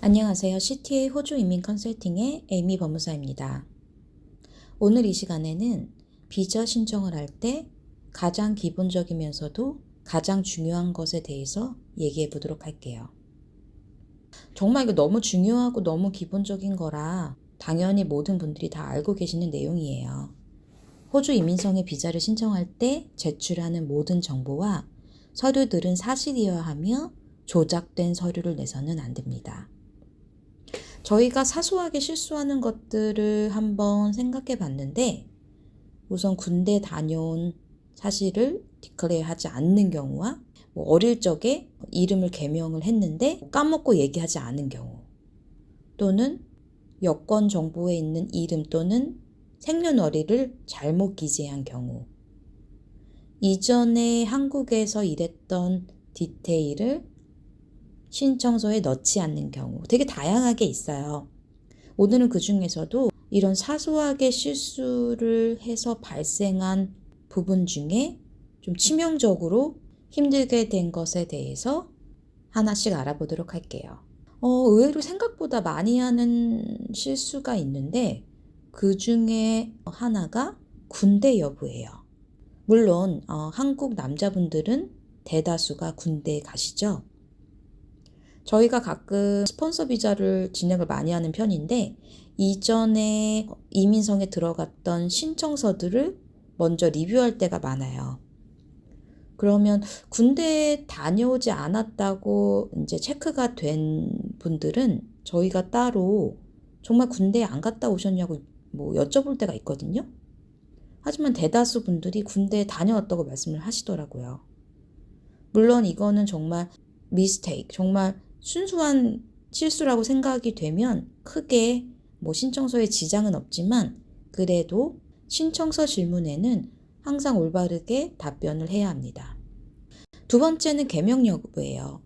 안녕하세요. CTA 호주 이민 컨설팅의 에이미 법무사입니다. 오늘 이 시간에는 비자 신청을 할 때 가장 기본적이면서도 가장 중요한 것에 대해서 얘기해 보도록 할게요. 정말 이거 너무 중요하고 너무 기본적인 거라 당연히 모든 분들이 다 알고 계시는 내용이에요. 호주 이민성의 비자를 신청할 때 제출하는 모든 정보와 서류들은 사실이어야 하며 조작된 서류를 내서는 안 됩니다. 저희가 사소하게 실수하는 것들을 한번 생각해 봤는데, 우선 군대 다녀온 사실을 디클레어하지 않는 경우와 어릴 적에 이름을 개명을 했는데 까먹고 얘기하지 않은 경우, 또는 여권 정보에 있는 이름 또는 생년월일을 잘못 기재한 경우, 이전에 한국에서 일했던 디테일을 신청서에 넣지 않는 경우 되게 다양하게 있어요. 오늘은 그 중에서도 이런 사소하게 실수를 해서 발생한 부분 중에 좀 치명적으로 힘들게 된 것에 대해서 하나씩 알아보도록 할게요. 의외로 생각보다 많이 하는 실수가 있는데 그 중에 하나가 군대 여부예요. 물론 한국 남자분들은 대다수가 군대에 가시죠. 저희가 가끔 스폰서 비자를 진행을 많이 하는 편인데 이전에 이민성에 들어갔던 신청서들을 먼저 리뷰할 때가 많아요. 그러면 군대에 다녀오지 않았다고 이제 체크가 된 분들은 저희가 따로 정말 군대에 안 갔다 오셨냐고 여쭤볼 때가 있거든요. 하지만 대다수 분들이 군대에 다녀왔다고 말씀을 하시더라고요. 물론 이거는 정말 미스테이크, 정말 순수한 실수라고 생각이 되면 크게 신청서에 지장은 없지만 그래도 신청서 질문에는 항상 올바르게 답변을 해야 합니다. 두 번째는 개명 여부예요.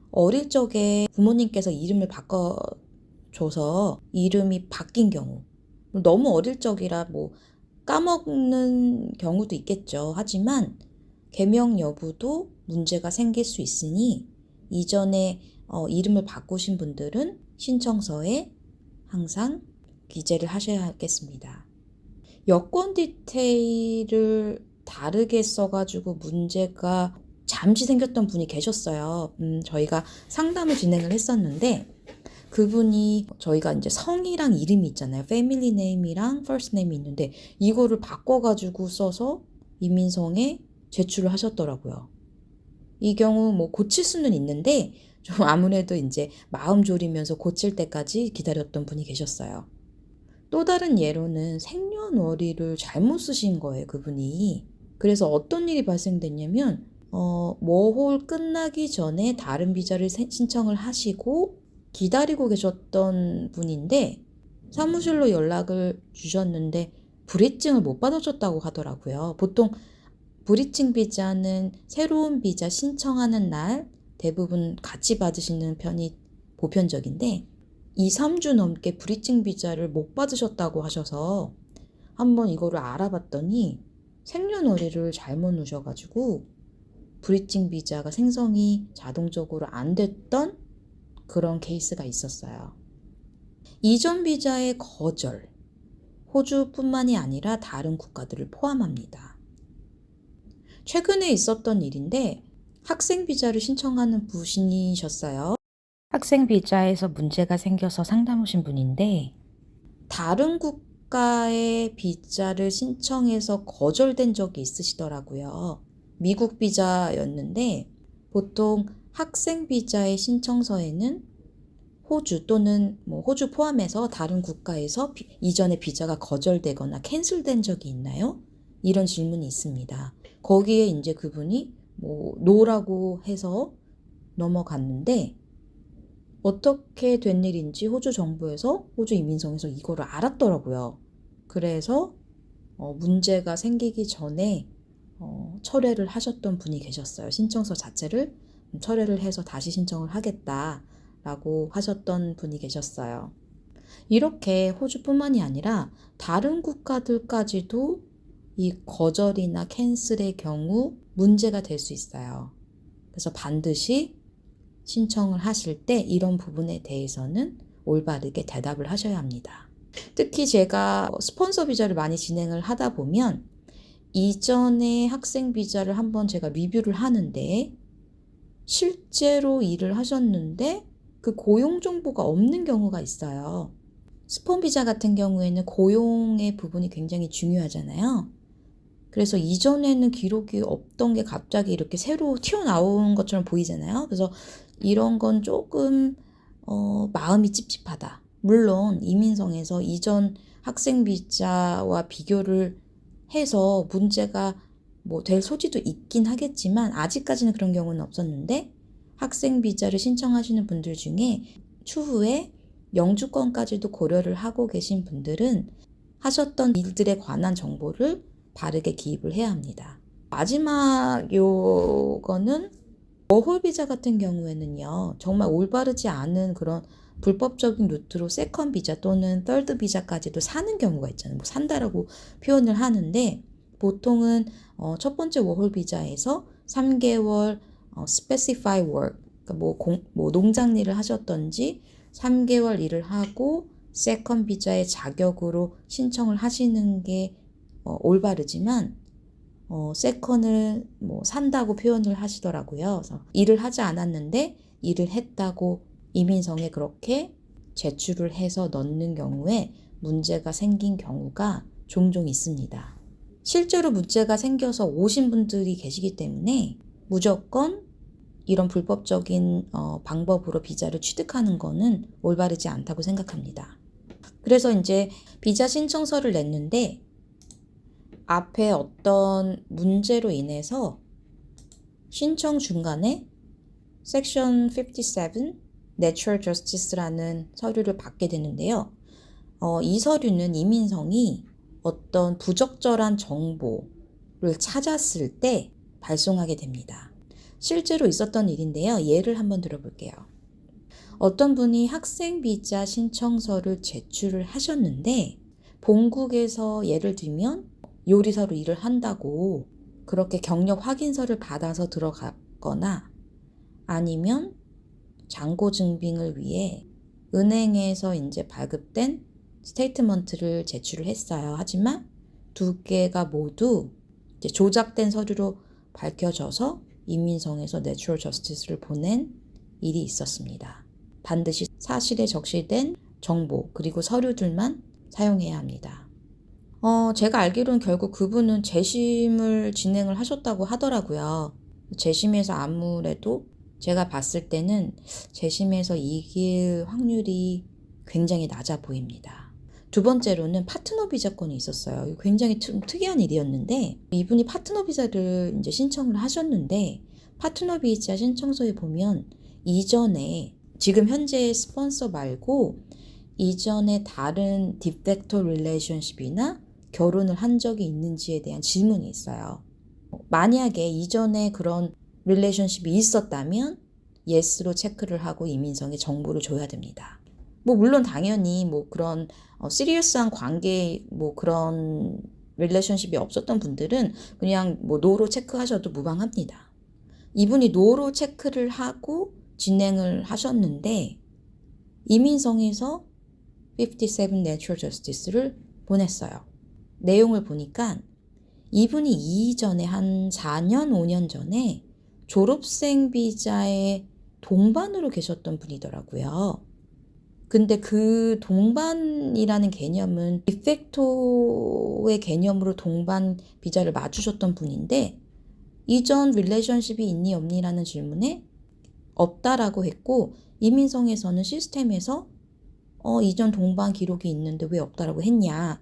어릴 적에 부모님께서 이름을 바꿔줘서 이름이 바뀐 경우, 너무 어릴 적이라 까먹는 경우도 있겠죠. 하지만 개명 여부도 문제가 생길 수 있으니 이전에 이름을 바꾸신 분들은 신청서에 항상 기재를 하셔야겠습니다. 여권 디테일을 다르게 써가지고 문제가 잠시 생겼던 분이 계셨어요. 저희가 상담을 진행을 했었는데 그분이 저희가 이제 성이랑 이름이 있잖아요. 패밀리 네임이랑 퍼스트 네임이 있는데 이거를 바꿔가지고 써서 이민성에 제출을 하셨더라고요. 이 경우 고칠 수는 있는데 좀 아무래도 이제 마음 졸이면서 고칠 때까지 기다렸던 분이 계셨어요. 또 다른 예로는 생년월일을 잘못 쓰신 거예요, 그분이. 그래서 어떤 일이 발생됐냐면 워홀 끝나기 전에 다른 비자를 신청을 하시고 기다리고 계셨던 분인데 사무실로 연락을 주셨는데 불이증을 못 받아줬다고 하더라고요. 보통 브리칭 비자는 새로운 비자 신청하는 날 대부분 같이 받으시는 편이 보편적인데 2, 3주 넘게 브리칭 비자를 못 받으셨다고 하셔서 한번 이거를 알아봤더니 생년월일을 잘못 넣으셔가지고 브리칭 비자가 생성이 자동적으로 안 됐던 그런 케이스가 있었어요. 이전 비자의 거절, 호주뿐만이 아니라 다른 국가들을 포함합니다. 최근에 있었던 일인데 학생 비자를 신청하는 분이셨어요. 학생 비자에서 문제가 생겨서 상담 오신 분인데 다른 국가의 비자를 신청해서 거절된 적이 있으시더라고요. 미국 비자였는데 보통 학생 비자의 신청서에는 호주 또는 호주 포함해서 다른 국가에서 이전에 비자가 거절되거나 캔슬된 적이 있나요? 이런 질문이 있습니다. 거기에 이제 그분이 노라고 해서 넘어갔는데 어떻게 된 일인지 호주 정부에서 호주 이민성에서 이거를 알았더라고요. 그래서 문제가 생기기 전에 철회를 하셨던 분이 계셨어요. 신청서 자체를 철회를 해서 다시 신청을 하겠다라고 하셨던 분이 계셨어요. 이렇게 호주뿐만이 아니라 다른 국가들까지도 이 거절이나 캔슬의 경우 문제가 될 수 있어요. 그래서 반드시 신청을 하실 때 이런 부분에 대해서는 올바르게 대답을 하셔야 합니다. 특히 제가 스폰서 비자를 많이 진행을 하다 보면 이전에 학생 비자를 한번 제가 리뷰를 하는데 실제로 일을 하셨는데 그 고용 정보가 없는 경우가 있어요. 스폰 비자 같은 경우에는 고용의 부분이 굉장히 중요하잖아요. 그래서 이전에는 기록이 없던 게 갑자기 이렇게 새로 튀어나온 것처럼 보이잖아요. 그래서 이런 건 조금 마음이 찝찝하다. 물론 이민성에서 이전 학생 비자와 비교를 해서 문제가 뭐 될 소지도 있긴 하겠지만 아직까지는 그런 경우는 없었는데 학생 비자를 신청하시는 분들 중에 추후에 영주권까지도 고려를 하고 계신 분들은 하셨던 일들에 관한 정보를 바르게 기입을 해야 합니다. 마지막 요거는 워홀 비자 같은 경우에는요, 정말 올바르지 않은 그런 불법적인 루트로 세컨 비자 또는 썰드 비자까지도 사는 경우가 있잖아요. 뭐 산다라고 표현을 하는데 보통은 첫 번째 워홀 비자에서 3개월 specify work, 그러니까 뭐 농장 일을 하셨던지 3개월 일을 하고 세컨 비자의 자격으로 신청을 하시는 게 올바르지만 세컨을 뭐 산다고 표현을 하시더라고요. 그래서 일을 하지 않았는데 일을 했다고 이민성에 그렇게 제출을 해서 넣는 경우에 문제가 생긴 경우가 종종 있습니다. 실제로 문제가 생겨서 오신 분들이 계시기 때문에 무조건 이런 불법적인 방법으로 비자를 취득하는 거는 올바르지 않다고 생각합니다. 그래서 이제 비자 신청서를 냈는데 앞에 어떤 문제로 인해서 신청 중간에 섹션 57 Natural Justice라는 서류를 받게 되는데요. 이 서류는 이민성이 어떤 부적절한 정보를 찾았을 때 발송하게 됩니다. 실제로 있었던 일인데요. 예를 한번 들어볼게요. 어떤 분이 학생 비자 신청서를 제출을 하셨는데 본국에서 예를 들면 요리사로 일을 한다고 그렇게 경력 확인서를 받아서 들어갔거나 아니면 잔고 증빙을 위해 은행에서 이제 발급된 스테이트먼트를 제출을 했어요. 하지만 두 개가 모두 이제 조작된 서류로 밝혀져서 이민성에서 내추럴 저스티스를 보낸 일이 있었습니다. 반드시 사실에 적시된 정보 그리고 서류들만 사용해야 합니다. 제가 알기로는 결국 그분은 재심을 진행을 하셨다고 하더라고요. 재심에서 아무래도 제가 봤을 때는 재심에서 이길 확률이 굉장히 낮아 보입니다. 두 번째로는 파트너 비자권이 있었어요. 굉장히 특이한 일이었는데 이분이 파트너 비자를 이제 신청을 하셨는데 파트너 비자 신청서에 보면 이전에 지금 현재의 스폰서 말고 이전에 다른 디팩토 릴레이션십이나 결혼을 한 적이 있는지에 대한 질문이 있어요. 만약에 이전에 그런 릴레이션십이 있었다면 yes로 체크를 하고 이민성에 정보를 줘야 됩니다. 뭐 물론 당연히 뭐 그런 시리어스한 관계 뭐 그런 릴레이션십이 없었던 분들은 그냥 뭐 no로 체크하셔도 무방합니다. 이분이 no로 체크를 하고 진행을 하셨는데 이민성에서 57 Natural Justice를 보냈어요. 내용을 보니까 이분이 이전에 한 4년, 5년 전에 졸업생 비자에 동반으로 계셨던 분이더라고요. 근데 그 동반이라는 개념은 디팩토의 개념으로 동반 비자를 맞추셨던 분인데 이전 릴레이션십이 있니 없니라는 질문에 없다라고 했고 이민성에서는 시스템에서 이전 동반 기록이 있는데 왜 없다라고 했냐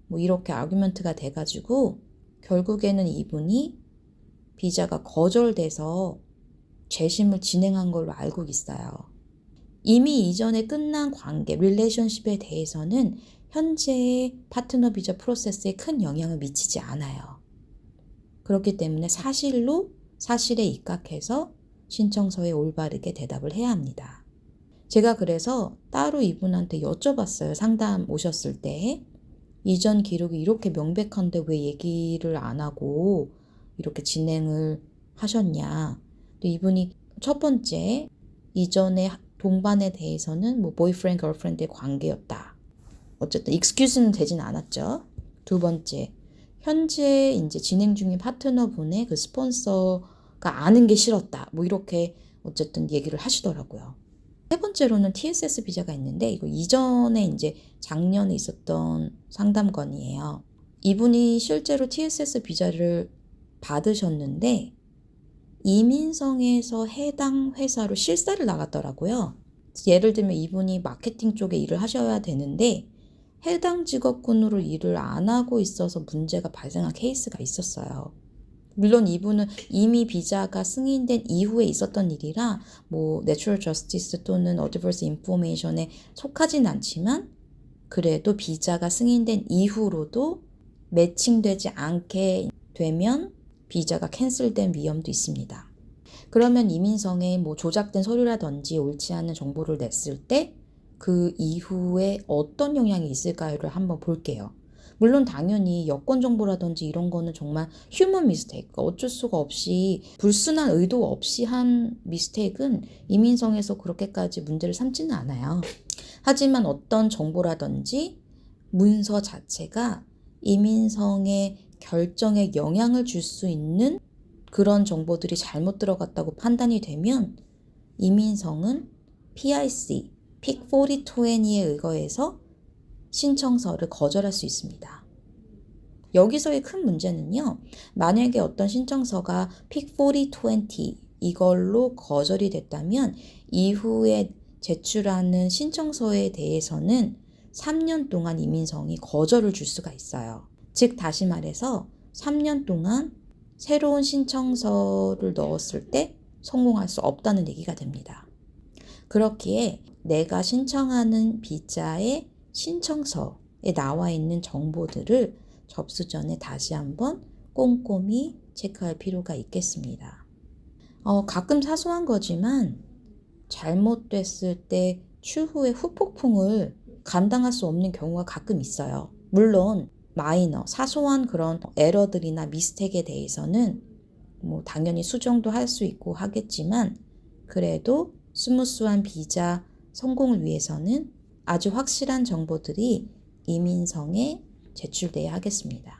뭐 이렇게 아규먼트가 돼가지고 결국에는 이분이 비자가 거절돼서 재심을 진행한 걸로 알고 있어요. 이미 이전에 끝난 관계, 릴레이션십에 대해서는 현재의 파트너 비자 프로세스에 큰 영향을 미치지 않아요. 그렇기 때문에 사실에 입각해서 신청서에 올바르게 대답을 해야 합니다. 제가 그래서 따로 이분한테 여쭤봤어요. 상담 오셨을 때. 이전 기록이 이렇게 명백한데 왜 얘기를 안 하고 이렇게 진행을 하셨냐. 또 이분이 첫 번째 이전에 동반에 대해서는 뭐 보이프렌드, 걸프렌드의 관계였다. 어쨌든 익스큐즈는 되진 않았죠. 두 번째, 현재 이제 진행 중인 파트너분의 그 스폰서가 아는 게 싫었다. 뭐 이렇게 어쨌든 얘기를 하시더라고요. 세 번째로는 TSS 비자가 있는데 이거 이전에 이제 작년에 있었던 상담건이에요. 이분이 실제로 TSS 비자를 받으셨는데 이민성에서 해당 회사로 실사를 나갔더라고요. 예를 들면 이분이 마케팅 쪽에 일을 하셔야 되는데 해당 직업군으로 일을 안 하고 있어서 문제가 발생한 케이스가 있었어요. 물론 이분은 이미 비자가 승인된 이후에 있었던 일이라 뭐 내추럴 저스티스 또는 어드버스 인포메이션에 속하진 않지만 그래도 비자가 승인된 이후로도 매칭되지 않게 되면 비자가 캔슬된 위험도 있습니다. 그러면 이민성에 뭐 조작된 서류라든지 옳지 않은 정보를 냈을 때 그 이후에 어떤 영향이 있을까를 한번 볼게요. 물론 당연히 여권 정보라든지 이런 거는 정말 휴먼 미스테이크, 어쩔 수가 없이 불순한 의도 없이 한 미스테이크는 이민성에서 그렇게까지 문제를 삼지는 않아요. 하지만 어떤 정보라든지 문서 자체가 이민성의 결정에 영향을 줄 수 있는 그런 정보들이 잘못 들어갔다고 판단이 되면 이민성은 PIC, 픽 4020에 의거해서 신청서를 거절할 수 있습니다. 여기서의 큰 문제는요. 만약에 어떤 신청서가 픽 4020 이걸로 거절이 됐다면 이후에 제출하는 신청서에 대해서는 3년 동안 이민성이 거절을 줄 수가 있어요. 즉 다시 말해서 3년 동안 새로운 신청서를 넣었을 때 성공할 수 없다는 얘기가 됩니다. 그렇기에 내가 신청하는 비자의 신청서에 나와 있는 정보들을 접수 전에 다시 한번 꼼꼼히 체크할 필요가 있겠습니다. 가끔 사소한 거지만 잘못됐을 때 추후에 후폭풍을 감당할 수 없는 경우가 가끔 있어요. 물론 마이너, 사소한 그런 에러들이나 미스텍에 대해서는 뭐 당연히 수정도 할 수 있고 하겠지만 그래도 스무스한 비자 성공을 위해서는 아주 확실한 정보들이 이민성에 제출돼야 하겠습니다.